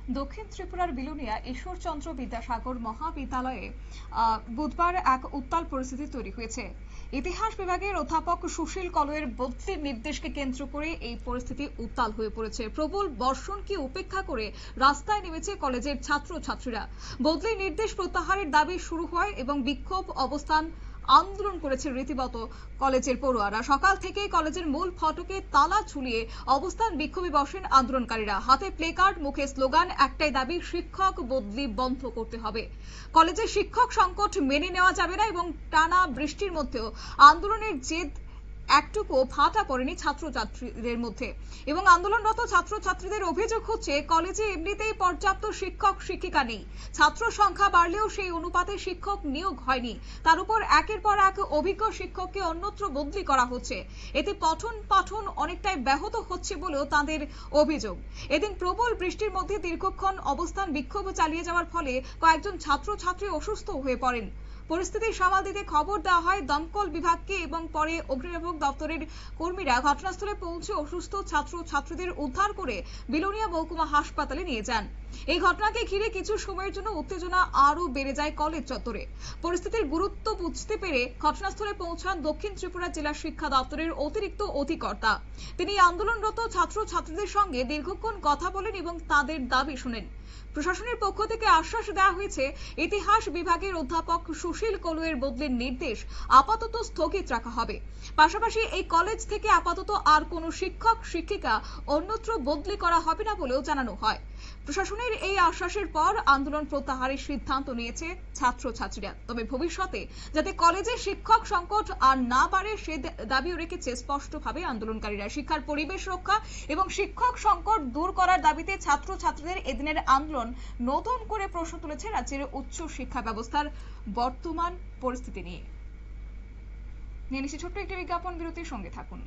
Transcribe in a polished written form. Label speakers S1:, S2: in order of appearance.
S1: দক্ষিণ ত্রিপুরার বিলোনিয়া ঈশ্বরচন্দ্র বিদ্যাসাগর মহাবিদ্যালয়ে বুধবার এক উত্তাল পরিস্থিতি তৈরি হয়েছে। ইতিহাস বিভাগের অধ্যাপক সুশীল কলয়ের বদলির নির্দেশকে কেন্দ্র করে এই পরিস্থিতি উত্তাল হয়ে পড়েছে। প্রবল বর্ষণকে উপেক্ষা করে রাস্তায় নেমেছে কলেজের ছাত্রছাত্রীরা। বদলির নির্দেশ প্রত্যাহারের দাবি শুরু হয় এবং বিক্ষোভ অবস্থান আন্দোলন করেছে রীতিমতো কলেজের পড়ুয়ারা। সকাল থেকেই কলেজের মূল ফটকে তালা ঝুলিয়ে অবস্থান বিক্ষোভে বসেন আন্দোলনকারীরা। হাতে প্লেকার্ড, মুখে স্লোগান, একটাই দাবি, শিক্ষক বদলি বন্ধ করতে হবে। কলেজের শিক্ষক সংকট মেনে নেওয়া যাবে না এবং টানা বৃষ্টির মধ্যেও আন্দোলনের জেদ একটুকু ভাটা পড়েনি ছাত্রছাত্রীদের মধ্যে। এবং আন্দোলনরত ছাত্রছাত্রীদের অভিযোগ হচ্ছে কলেজে এমনিতেই পর্যাপ্ত শিক্ষক শিক্ষিকা নেই। ছাত্র সংখ্যা বাড়লেও সেই অনুপাতে শিক্ষক নিয়োগ হয়নি। তার উপর একের পর এক অভিজ্ঞ শিক্ষককে অন্যত্র বদলি করা হচ্ছে। এতে পঠন পাঠন অনেকটাই ব্যাহত হচ্ছে বলেও তাদের অভিযোগ। এদিন প্রবল বৃষ্টির মধ্যে দীর্ঘক্ষণ অবস্থান বিক্ষোভ চালিয়ে যাওয়ার ফলে কয়েকজন ছাত্রছাত্রী অসুস্থ হয়ে পড়েন। পরিস্থিতি সামাল দিতে খবর দেওয়া হয় দমকল বিভাগকে এবং পরে অগ্নিনির্বাপক দপ্তরের কর্মীরা ঘটনাস্থলে পৌঁছে অসুস্থ ছাত্রছাত্রীদের উদ্ধার করে বিলোনিয়া মহকুমা হাসপাতালে নিয়ে যান। এই ঘটনাকে ঘিরে কিছু সময়ের জন্য উত্তেজনা আরো বেড়ে যায় কলেজ চত্বরে। পরিস্থিতির গুরুত্ব বুঝতে পেরে ঘটনাস্থলে পৌঁছান দক্ষিণ ত্রিপুরা জেলা শিক্ষা দপ্তরের অতিরিক্ত অধিকর্তা। তিনি আন্দোলনরত ছাত্রছাত্রীদের সঙ্গে দীর্ঘক্ষণ কথা বলেন এবং তাদের দাবি শুনেন। প্রশাসনের পক্ষ থেকে আশ্বাস দেওয়া হয়েছে ইতিহাস বিভাগের অধ্যাপক সুশীল কলয়ের বদলির নির্দেশ আপাতত স্থগিত রাখা হবে। পাশাপাশি এই কলেজ থেকে আপাতত আর কোনো শিক্ষক শিক্ষিকা অন্যত্র বদলি করা হবে না বলেও জানানো হয়। প্রশাসনের এই আশ্বাসের পর আন্দোলন প্রত্যাহারের সিদ্ধান্ত নিয়েছে ছাত্রছাত্রীরা। তবে ভবিষ্যতে যাতে কলেজে শিক্ষক সংকট আর না বাড়ে সে দাবিও রেখেছে স্পষ্টভাবে আন্দোলনকারীরা। শিক্ষার পরিবেশ রক্ষা এবং শিক্ষক সংকট দূর করার দাবিতে ছাত্রছাত্রীদের এদিনের আন্দোলন নতুন করে প্রশ্ন তুলেছে রাজ্যের উচ্চ শিক্ষা ব্যবস্থার বর্তমান পরিস্থিতি নিয়ে। নিয়ে নিচ্ছি ছোট্ট একটি বিজ্ঞাপন বিরতির সঙ্গে থাকুন।